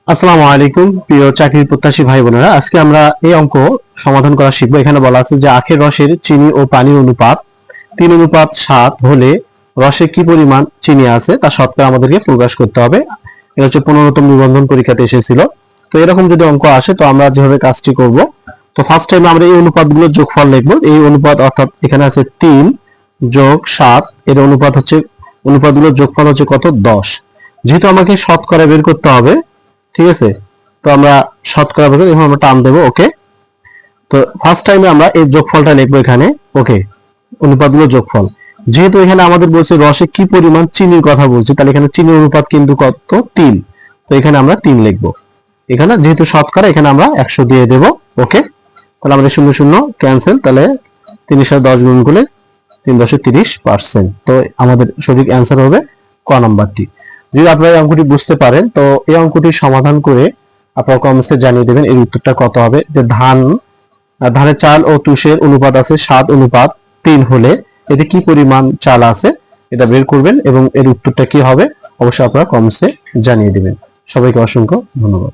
আসসালামু আলাইকুম প্রিয় চাকরির প্রত্যাশী ভাই বোনেরা, আজকে আমরা এই অঙ্ক সমাধান করা শিখবো। এখানে বলা আছে যে আখের রসের চিনি ও পানির অনুপাত 3:7 হলে রসে কি পরিমাণ চিনি আছে তা শতকরা আমাদেরকে প্রকাশ করতে হবে। এটা হচ্ছে 15তম নিবন্ধন পরীক্ষাতে এসেছিল। তো এরকম যদি অঙ্ক আসে তো আমরা যেভাবে কাজটি করব, তো ফার্স্ট টাইম আমরা এই অনুপাতগুলোর যোগফল লিখবো। এই অনুপাত অর্থাৎ এখানে আছে 3 যোগ 7, এর অনুপাত হচ্ছে, অনুপাতগুলোর যোগফল হচ্ছে কত, 10। যেহেতু আমাকে শতকরা বের করতে হবে, ঠিক আছে, তো আমরা শতকরা বের করে এখন আমরা টান দেবো ওকে। তো ফার্স্ট টাইমে আমরা এই যোগফলটা লিখবো এখানে ওকে, অনুপাতগুলোর যোগফল। যেহেতু এখানে আমাদের বলছে রসে কি পরিমাণ চিনির কথা বলছে, তাহলে এখানে চিনির অনুপাত কিন্তু কত, 3। তো এখানে আমরা 3 লিখবো। এখানে যেহেতু শতকরা, এখানে আমরা 100 দিয়ে দেব ওকে। তাহলে আমাদের 0 0 ক্যান্সেল, তাহলে 3 এর সাথে 10 গুণ করলে 3.30%। তো আমাদের সঠিক অ্যান্সার হবে ক নাম্বারটি। যদি আপনারা এই অঙ্কটি বুঝতে পারেন তো এই অঙ্কটি সমাধান করে আপনারা কমেন্টসে জানিয়ে দেবেন এর উত্তরটা কত হবে। যে ধানের চাল ও তুষের অনুপাত আছে 7:3 হলে এতে কি পরিমাণ চাল আছে এটা বের করবেন এবং এর উত্তরটা কি হবে অবশ্যই আপনারা কমেন্টসে জানিয়ে দেবেন। সবাইকে অসংখ্য ধন্যবাদ।